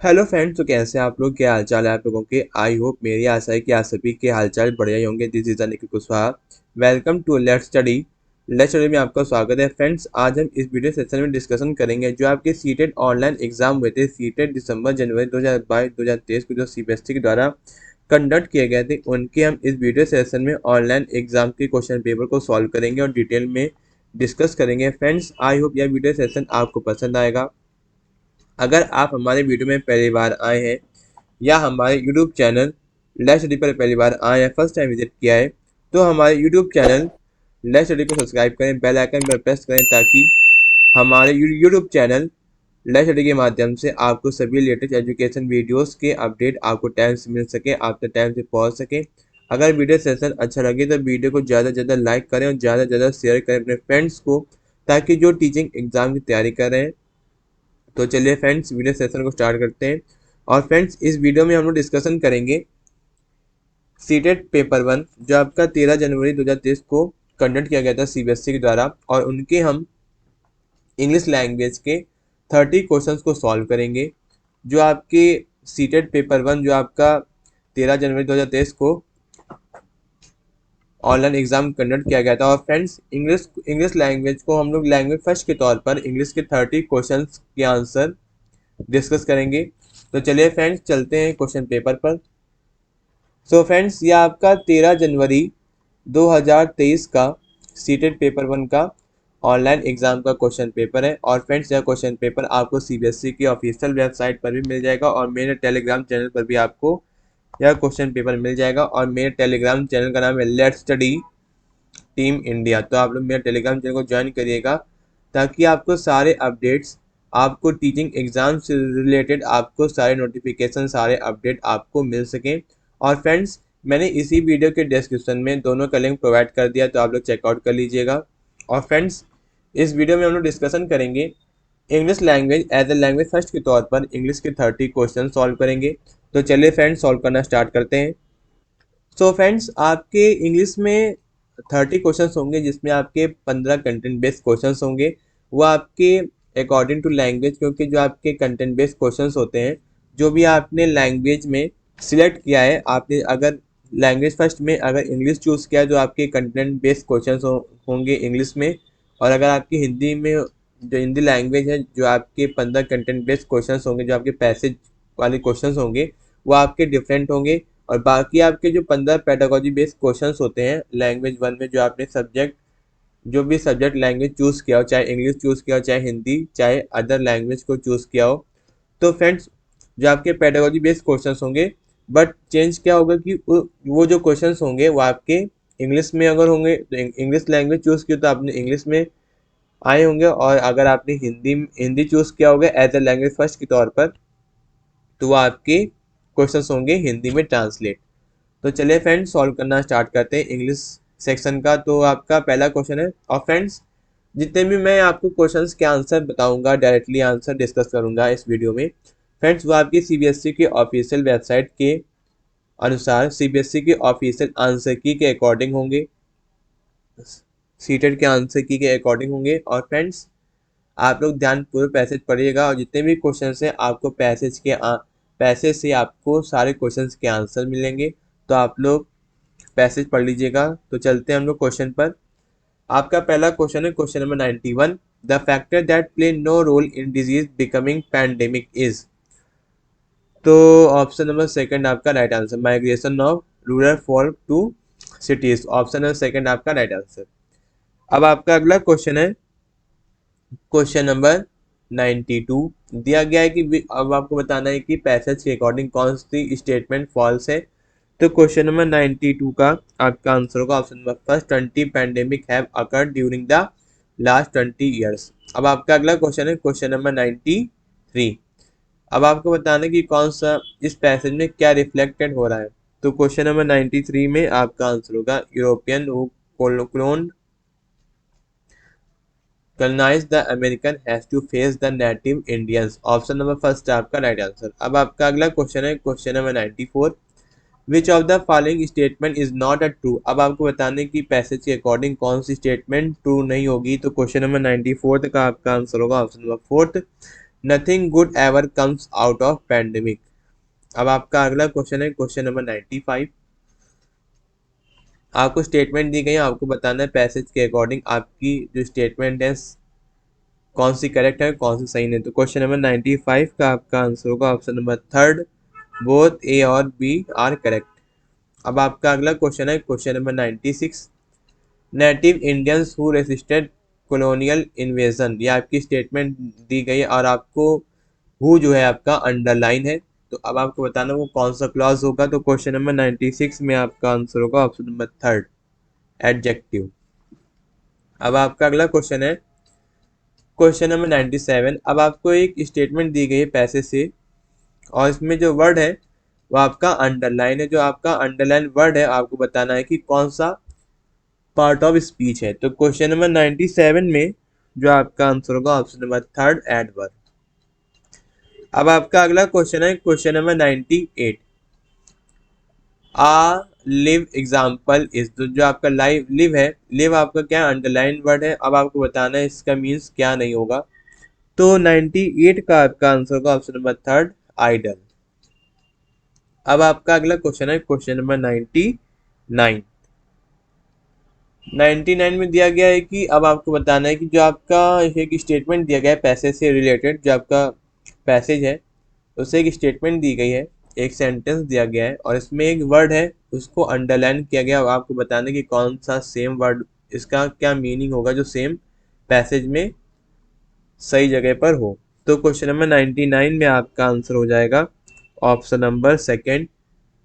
Hello friends, तो कैसे हैं आप लोग? क्या हालचाल है आप लोगों के? आई होप, मेरी आशा है कि आप सभी के हालचाल बढ़िया ही होंगे। This is Nikhil Kushwaha. Welcome to let's study में आपका स्वागत है। फ्रेंड्स, आज हम इस वीडियो सेशन में डिस्कशन करेंगे जो आपके सीटेट ऑनलाइन एग्जाम हुए थे। सीटेट दिसंबर जनवरी 2022-2023 को जो सीबीएसई के द्वारा कंडक्ट किए गए थे, उनके हम इस वीडियो सेशन में ऑनलाइन एग्जाम के क्वेश्चन पेपर को सॉल्व करेंगे और डिटेल में डिस्कस करेंगे। फ्रेंड्स, आई होप यह वीडियो सेशन आपको पसंद आएगा। अगर आप हमारे वीडियो में पहली बार आए हैं या हमारे यूट्यूब चैनल लेट्स स्टडी पर पहली बार आए हैं, फर्स्ट टाइम विजिट किया है, तो हमारे यूट्यूब चैनल लेट्स स्टडी को सब्सक्राइब करें, बेल आइकन पर प्रेस करें ताकि हमारे यूट्यूब चैनल लेट्स स्टडी के माध्यम से आपको सभी लेटेस्ट एजुकेशन वीडियोस के अपडेट आपको टाइम से मिल सके, आप तक टाइम से पहुंच सके। अगर वीडियो सेशन अच्छा लगे तो वीडियो को ज़्यादा से ज़्यादा लाइक करें और ज़्यादा से ज़्यादा शेयर करें अपने फ्रेंड्स को, ताकि जो टीचिंग एग्जाम की तैयारी कर रहे हैं। तो चलिए फ्रेंड्स, वीडियो सेशन को स्टार्ट करते हैं। और फ्रेंड्स, इस वीडियो में हम लोग डिस्कशन करेंगे सीटेट पेपर 1 जो आपका 13 जनवरी 2023 को कंडक्ट किया गया था सीबीएसई के द्वारा, और उनके हम इंग्लिश लैंग्वेज के 30 क्वेश्चंस को सॉल्व करेंगे। जो आपके सीटेट पेपर 1 जो आपका 13 जनवरी 2023 को ऑनलाइन एग्जाम कंडक्ट किया गया था। और फ्रेंड्स, इंग्लिश लैंग्वेज को हम लोग लैंग्वेज फर्स्ट के तौर पर इंग्लिश के 30 क्वेश्चंस के आंसर डिस्कस करेंगे। तो चलिए फ्रेंड्स, चलते हैं क्वेश्चन पेपर पर। सो फ्रेंड्स, ये आपका 13 जनवरी 2023 का सीटेट पेपर 1 का ऑनलाइन एग्जाम का क्वेश्चन पेपर है। और फ्रेंड्स, यह क्वेश्चन पेपर आपको सीबीएसई की ऑफिशियल वेबसाइट पर भी मिल जाएगा और मेरे टेलीग्राम चैनल पर भी आपको यह क्वेश्चन पेपर मिल जाएगा। और मेरे टेलीग्राम चैनल का नाम है लेट्स स्टडी टीम इंडिया। तो आप लोग मेरे टेलीग्राम चैनल को ज्वाइन करिएगा ताकि आपको सारे अपडेट्स, आपको टीचिंग एग्जाम से रिलेटेड आपको सारे नोटिफिकेशन, सारे अपडेट आपको मिल सकें। और फ्रेंड्स, मैंने इसी वीडियो के डिस्क्रिप्शन में दोनों का लिंक प्रोवाइड कर दिया, तो आप लोग चेकआउट कर लीजिएगा। और फ्रेंड्स, इस वीडियो में हम लोग डिस्कशन करेंगे English language as a language first के तौर पर इंग्लिश के 30 क्वेश्चन सॉल्व करेंगे। तो चलिए फ्रेंड्स, सॉल्व करना स्टार्ट करते हैं। सो फ्रेंड्स, आपके इंग्लिश में 30 क्वेश्चंस होंगे जिसमें आपके 15 कंटेंट बेस्ड क्वेश्चंस होंगे। वो आपके अकॉर्डिंग टू लैंग्वेज, क्योंकि जो आपके कंटेंट बेस्ड क्वेश्चंस होते हैं, जो भी आपने लैंग्वेज में सिलेक्ट किया है, आपने अगर लैंग्वेज फर्स्ट में अगर इंग्लिश चूज़ किया है तो आपके कंटेंट बेस्ड क्वेश्चंस होंगे इंग्लिश में। और अगर आपकी हिंदी में, जो हिंदी लैंग्वेज है, जो आपके 15 कंटेंट बेस्ड क्वेश्चंस होंगे, जो आपके पैसेज वाले क्वेश्चंस होंगे, वो आपके डिफरेंट होंगे। और बाकी आपके जो 15 पेडागोजी बेस्ड क्वेश्चंस होते हैं लैंग्वेज 1 में, जो आपने सब्जेक्ट, जो भी सब्जेक्ट लैंग्वेज चूज़ किया हो, चाहे इंग्लिश चूज़ किया हो, चाहे हिंदी, चाहे अदर लैंग्वेज को चूज़ किया हो, तो फ्रेंड्स, जो आपके पेडागोजी बेस्ड क्वेश्चंस होंगे, बट चेंज क्या होगा कि वो जो क्वेश्चंस होंगे वो आपके इंग्लिश में अगर होंगे तो इंग्लिश लैंग्वेज चूज़ की तो आपने इंग्लिश में आए होंगे। और अगर आपने हिंदी चूज़ किया होगा एज ए लैंग्वेज फर्स्ट के तौर पर, तो वो आपके क्वेश्चंस होंगे हिंदी में ट्रांसलेट। तो चलिए फ्रेंड्स, सॉल्व करना स्टार्ट करते हैं इंग्लिश सेक्शन का। तो आपका पहला क्वेश्चन है। और फ्रेंड्स, जितने भी मैं आपको क्वेश्चंस के आंसर बताऊंगा, डायरेक्टली आंसर डिस्कस करूंगा इस वीडियो में, फ्रेंड्स, वो आपकी सीबीएसई की ऑफिशियल वेबसाइट के अनुसार, सीबीएसई की ऑफिशियल आंसर की के अकॉर्डिंग होंगे, सीटेड के आंसर की के अकॉर्डिंग होंगे। और फ्रेंड्स, आप लोग ध्यानपूर्वक पैसेज पढ़िएगा और जितने भी क्वेश्चन हैं आपको पैसेज से आपको सारे क्वेश्चंस के आंसर मिलेंगे। तो आप लोग पैसेज पढ़ लीजिएगा। तो चलते हैं हम लोग क्वेश्चन पर। आपका पहला क्वेश्चन है question number 91। The factor that play no role in disease becoming pandemic is. तो ऑप्शन नंबर सेकंड आपका right answer, migration of rural folk to cities. Option number second आपका राइट आंसर। अब आपका अगला क्वेश्चन है question number 92। दिया गया है कि अब आपको बताना है कि पैसेज के अकॉर्डिंग कौन सी स्टेटमेंट फॉल्स है। तो क्वेश्चन नंबर 92 का आपका आंसर होगा option number first, 20 pandemic have occurred during the last 20 years. अब आपका अगला क्वेश्चन है क्वेश्चन नंबर 93। अब आपको बताना है कि कौन सा इस पैसेज में क्या रिफ्लेक्टेड हो रहा है। तो क्वेश्चन नंबर 93 में आपका आंसर होगा European who colonize the American has to face the native Indians। Option number first है आपका राइट आंसर। अब आपका अगला क्वेश्चन है question number 94। Which of the following statement is not a true. अब आपको बताने की पैसेज के अकॉर्डिंग कौन सी स्टेटमेंट ट्रू नहीं होगी। तो क्वेश्चन नंबर 94 का आपका आंसर होगा option number fourth, nothing good ever comes out of pandemic. अब आपका अगला क्वेश्चन है क्वेश्चन नंबर 95। आपको स्टेटमेंट दी गई है, आपको बताना है पैसेज के अकॉर्डिंग आपकी जो स्टेटमेंट है कौन सी करेक्ट है कौन सी सही नहीं। तो क्वेश्चन नंबर 95 का आपका आंसर होगा option number third, both A और बी आर करेक्ट। अब आपका अगला क्वेश्चन है question number 96। Native Indians who resisted colonial invasion, ये आपकी स्टेटमेंट दी गई है और आपको हु जो है आपका अंडरलाइन है। तो अब आपको बताना वो कौन सा क्लॉज होगा। तो क्वेश्चन नंबर 96 में आपका आंसर होगा ऑप्शन नंबर थर्ड, एडजेक्टिव। अब आपका अगला क्वेश्चन है क्वेश्चन नंबर 97। अब आपको एक स्टेटमेंट दी गई है पैसे से और इसमें जो वर्ड है वो आपका अंडरलाइन है। जो आपका अंडरलाइन वर्ड है आपको बताना है कि कौन सा पार्ट ऑफ स्पीच है। तो क्वेश्चन नंबर 97 में जो आपका आंसर होगा ऑप्शन नंबर थर्ड, एडवर्ब। अब आपका अगला क्वेश्चन है question number 98। A live example is, तो जो आपका लाइव लिव है, लिव आपका क्या अंडरलाइन वर्ड है। अब आपको बताना है इसका मीन्स क्या नहीं होगा। तो 98 का आपका आंसर होगा ऑप्शन नंबर थर्ड, आइडल। अब आपका अगला क्वेश्चन है क्वेश्चन नंबर 99। 99 में दिया गया है कि अब आपको बताना है कि जो आपका एक स्टेटमेंट दिया गया है पैसे से रिलेटेड, जो आपका पैसेज है उससे एक स्टेटमेंट दी गई है, एक सेंटेंस दिया गया है और इसमें एक वर्ड है उसको अंडरलाइन किया गया। अब आपको बताना है कि कौन सा सेम वर्ड, इसका क्या मीनिंग होगा जो सेम पैसेज में सही जगह पर हो। तो क्वेश्चन नंबर 99 में आपका आंसर हो जाएगा option number second,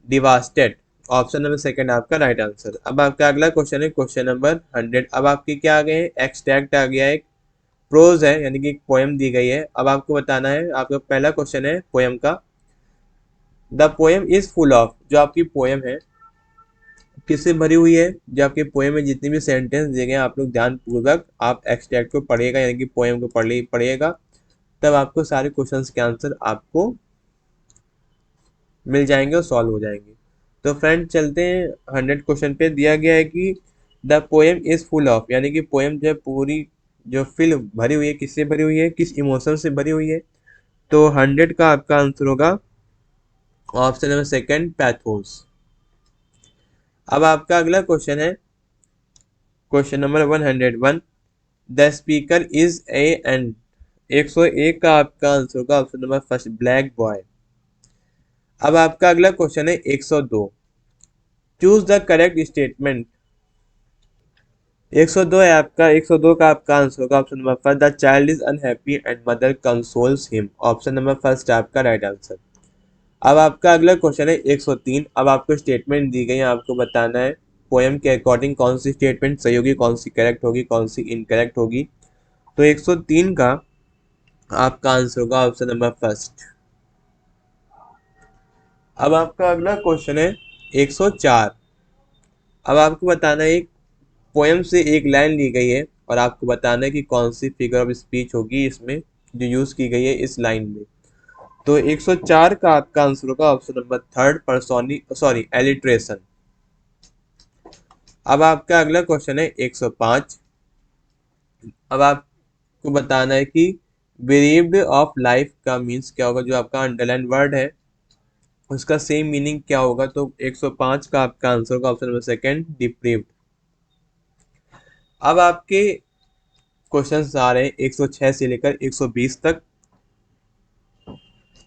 devastated. Option number second आपका राइट आंसर। अब आपका अगला क्वेश्चन है क्वेश्चन नंबर 100। अब आपके क्या आ गए हैं, एक्सट्रैक्ट आ गया है, एक प्रोज है यानी कि एक पोएम दी गई है। अब आपको बताना है, आपका पहला क्वेश्चन है पोएम का, the poem is full of, जो आपकी पोएम है किससे भरी हुई है। जो आपके पोएम में जितने भी सेंटेंस दिए गए हैं आप लोग ध्यान पूर्वक आप एक्सट्रैक्ट को पढ़िएगा यानी कि पोएम को पढ़िएगा, तब आपको सारे क्वेश्चंस के आंसर आपको मिल जाएंगे और सॉल्व हो जाएंगे। तो फ्रेंड चलते हैं 100 क्वेश्चन पे। दिया गया है कि the poem is full of, यानी कि पोएम जो है पूरी जो फिल भरी हुई है, किससे भरी हुई है, किस इमोशन से भरी हुई है। तो 100 का आपका आंसर होगा ऑप्शन नंबर सेकंड, पैथोस। अब आपका अगला क्वेश्चन है question number 101। The speaker is A and, 101 का आपका आंसर होगा option number first, black boy. अब आपका अगला क्वेश्चन है 102। Choose the correct statement. 102 है आपका, 102 का आपका आंसर होगा option number first, the child is unhappy and mother consoles him. Option number first आपका राइट आंसर। अब आपका अगला क्वेश्चन है 103। अब आपको स्टेटमेंट दी गई है, आपको बताना है पोएम के अकॉर्डिंग कौन सी स्टेटमेंट सही होगी, कौन सी करेक्ट होगी, कौन सी इनकरेक्ट होगी। तो 103 का आपका आंसर होगा ऑप्शन नंबर फर्स्ट। अब आपका अगला क्वेश्चन है 104। अब आपको बताना है एक पोएम से एक लाइन ली गई है और आपको बताना है कि कौन सी फिगर ऑफ स्पीच होगी इसमें जो यूज की गई है इस लाइन में। तो 104 का आपका आंसर होगा ऑप्शन नंबर थर्ड, पर्सोनी सॉरी एलिट्रेशन। अब आपका अगला क्वेश्चन है 105। अब आपको बताना है कि बेरीव्ड ऑफ लाइफ का मीन्स क्या होगा। जो आपका अंडरलाइन वर्ड है उसका सेम मीनिंग क्या होगा। तो 105 का आपका आंसर होगा ऑप्शन नंबर सेकंड, डिप्रीव्ड। अब आपके क्वेश्चंस आ रहे हैं 106 से लेकर 120 तक।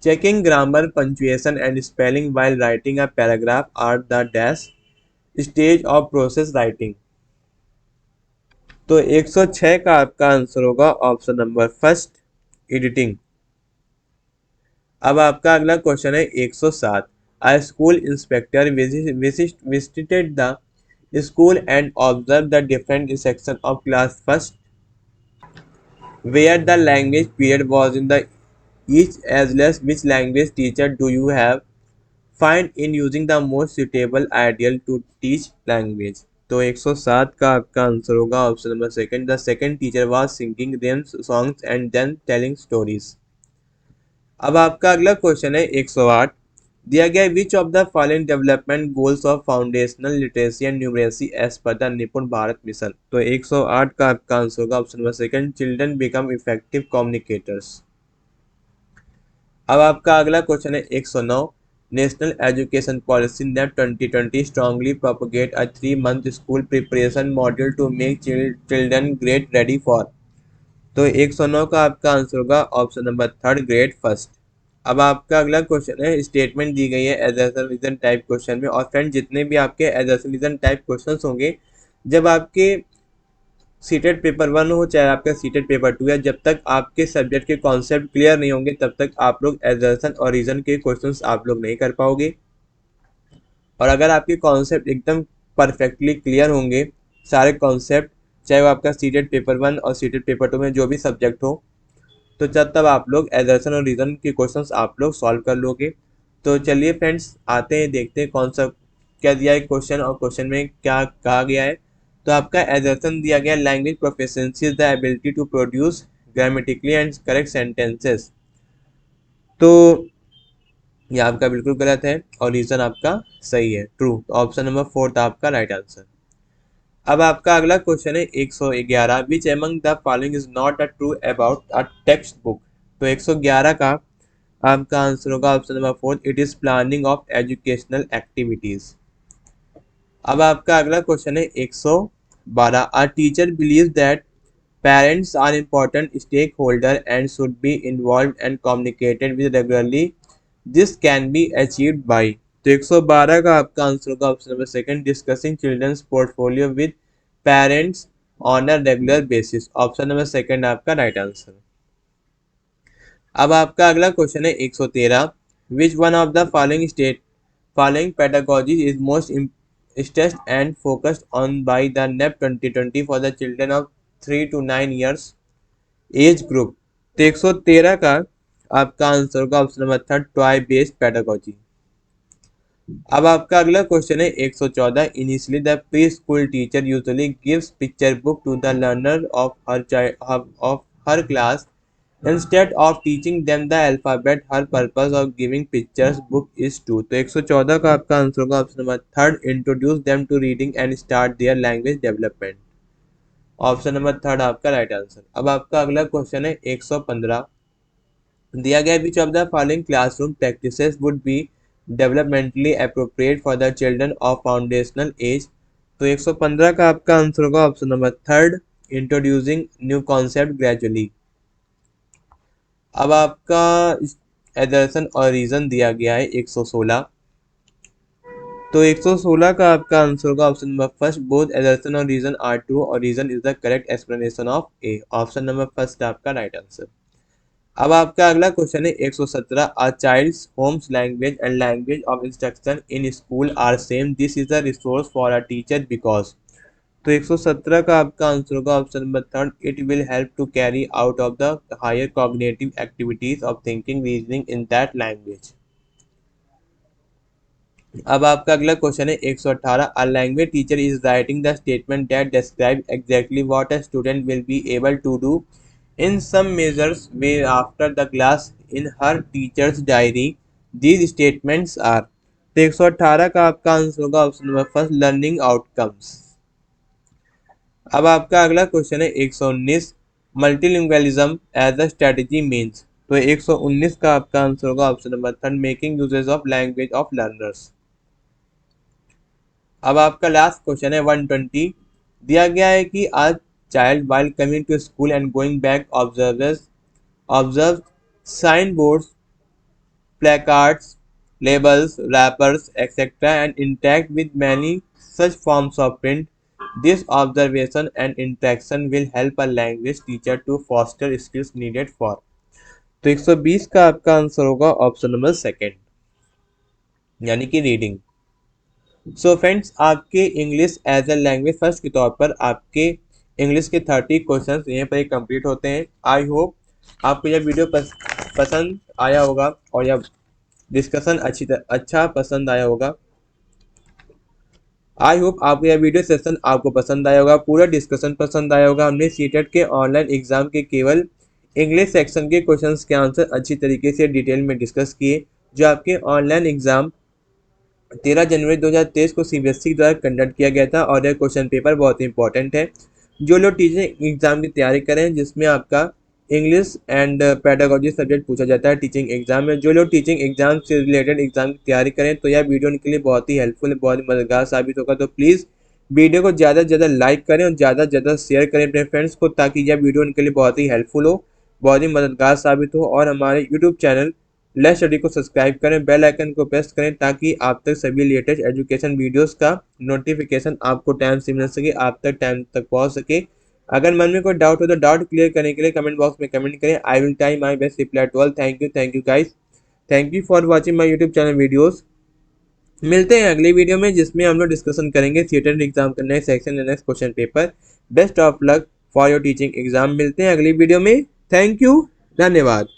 Checking grammar, punctuation and spelling while writing a paragraph are the dash stage of process writing. तो 106 का आपका आंसर होगा ऑप्शन नंबर फर्स्ट, एडिटिंग। अब आपका अगला क्वेश्चन है 107। अ school inspector visited the school and observe the different section of class first where the language period was in the each as less which language teacher do you have find in using the most suitable ideal to teach language। तो 107 का आपका answer होगा option number second, the second teacher was singing them songs and then telling stories. अब आपका अगला question है 108। दिया गया which of the following development goals of foundational literacy and numeracy as per the Nipun Bharat mission. तो 108 का आपका आंसर होगा option number second, children become effective communicators. अब आपका अगला क्वेश्चन है 109। National education policy NEP 2020 strongly propagate a 3 month school preparation module to make children grade ready for. तो 109 का आपका आंसर होगा option number third, grade first. अब आपका अगला क्वेश्चन है, स्टेटमेंट दी गई है एजर्सन रीजन टाइप क्वेश्चन में। और फ्रेंड जितने भी आपके एजर्सन रीजन टाइप क्वेश्चंस होंगे, जब आपके सीटेड पेपर 1 हो चाहे आपका सीटेड पेपर 2 है, जब तक आपके सब्जेक्ट के कॉन्सेप्ट क्लियर नहीं होंगे तब तक आप लोग एजर्सन और रीजन के क्वेश्चंस आप लोग नहीं कर पाओगे। और अगर आपके कॉन्सेप्ट एकदम परफेक्टली क्लियर होंगे, सारे कॉन्सेप्ट, चाहे वो आपका सीटेड पेपर 1 और सीटेड पेपर 2 में जो भी सब्जेक्ट हो, तो जब तब आप लोग एजर्सन और रीजन के क्वेश्चंस आप लोग सॉल्व कर लोगे। तो चलिए फ्रेंड्स, आते हैं देखते हैं कौन सा क्या दिया है क्वेश्चन और क्वेश्चन में क्या कहा गया है। तो आपका एजर्सन दिया गया, language proficiency is the ability to produce grammatically and correct sentences. तो ये आपका बिल्कुल गलत है और रीजन आपका सही है, ट्रू। तो ऑप्शन नंबर फोर्थ आपका राइट आंसर। अब आपका अगला क्वेश्चन है 111। Which among the following is not a true about a textbook. तो 111 का आपका आंसर होगा option number fourth, it is planning of educational activities. अब आपका अगला क्वेश्चन है 112। A teacher believe that parents are important stakeholder and should be involve and communicated with regularly, this can be achieved by. तो 112 का आपका answer होगा option number second, discussing children's portfolio with parents on a regular basis. Option number second आपका right answer. अब आपका अगला question है 113। Which one of the following pedagogy is most stressed and focused on by the NEP 2020 for the children of 3 to 9 years age group. तो 113 का आपका answer होगा option number third, toy based pedagogy. अब आपका अगला question है 114। Initially the preschool teacher usually gives picture book to the learner of her class instead of teaching them the alphabet, her purpose of giving pictures book is to. तो 114 का आपका answer होगा option number third, introduce them to reading and start their language development. Option number third आपका right answer. अब आपका अगला question है 115। दिया गया which of the following classroom practices would be developmentally appropriate for the children of foundational age. तो 115 का आपका आंसर होगा option number third, introducing new concept gradually. अब आपका एदर्सन और रीजन दिया गया है 116। तो 116 का आपका आंसर होगा option number first, both assertion और रीजन आर ट्रू और reason is the correct explanation of A. Option number first आपका राइट आंसर। अब आपका अगला क्वेश्चन है 117। A child's homes language and language of instruction in school are same, this is a resource for a teacher because. तो 117 का आपका answer होगा option number third, it will help to carry out of the higher cognitive activities of thinking reasoning in that language. अब आपका अगला question है 118। A language teacher is writing the statement that describe exactly what a student will be able to do in some measures way after the class in her teacher's diary, these statements are. तो 118 का आपका answer होगा option number first, learning outcomes. अब आपका अगला question है 119। Multilingualism as a strategy means. तो 119 का आपका आंसर होगा option number third, making uses of language of learners. अब आपका लास्ट क्वेश्चन है 120। दिया गया है कि आज child while coming to school and going back observe signboards, placards, labels, wrappers, etc. and interact with many such forms of print. This observation and interaction will help a language teacher to foster skills needed for। तो 120 का आपका answer होगा option number second, यानी कि reading. So friends, आपके English as a language first के तौर पर आपके इंग्लिश के 30 क्वेश्चंस यहीं पर कंप्लीट होते हैं। आई होप आपको यह वीडियो पसंद आया होगा और यह डिस्कशन अच्छा पसंद आया होगा। आई होप आपको यह वीडियो सेशन आपको पसंद आया होगा, पूरा डिस्कशन पसंद आया होगा। हमने सीटेट के ऑनलाइन एग्जाम के केवल इंग्लिश सेक्शन के क्वेश्चंस के आंसर अच्छी तरीके से डिटेल में डिस्कस किए। जो आपके ऑनलाइन एग्जाम 13 जनवरी 2023 को सीबीएसई द्वारा कंडक्ट किया गया था और यह क्वेश्चन पेपर बहुत इंपॉर्टेंट है। जो लोग टीचिंग एग्जाम की तैयारी करें जिसमें आपका इंग्लिश एंड पेडागोजी सब्जेक्ट पूछा जाता है टीचिंग एग्जाम में। जो लोग टीचिंग एग्जाम से रिलेटेड एग्जाम की तैयारी करें तो यह वीडियो उनके लिए बहुत ही हेल्पफुल है, बहुत ही मददगार साबित होगा। तो प्लीज़ वीडियो को ज़्यादा से ज़्यादा लाइक करें और ज़्यादा से ज़्यादा शेयर करें अपने फ्रेंड्स को, ताकि यह वीडियो उनके लिए बहुत ही हेल्पफुल हो, बहुत ही मददगार साबित हो। और हमारे यूट्यूब चैनल लेट्स स्टडी को सब्सक्राइब करें, बेल आइकन को प्रेस करें, ताकि आप तक सभी लेटेस्ट एजुकेशन वीडियोस का नोटिफिकेशन आपको टाइम से मिल सके, आप तक टाइम तक पहुंच सके। अगर मन में कोई डाउट हो तो डाउट क्लियर करने के लिए कमेंट बॉक्स में कमेंट करें। I will try my best reply to all. Thank you guys, thank you for watching my YouTube channel videos. मिलते हैं अगली वीडियो में, जिसमें हम लोग डिस्कशन करेंगे थिएटर एग्जाम का next section next question paper. Best of luck for your teaching exam. मिलते हैं अगली वीडियो में। थैंक यू, धन्यवाद।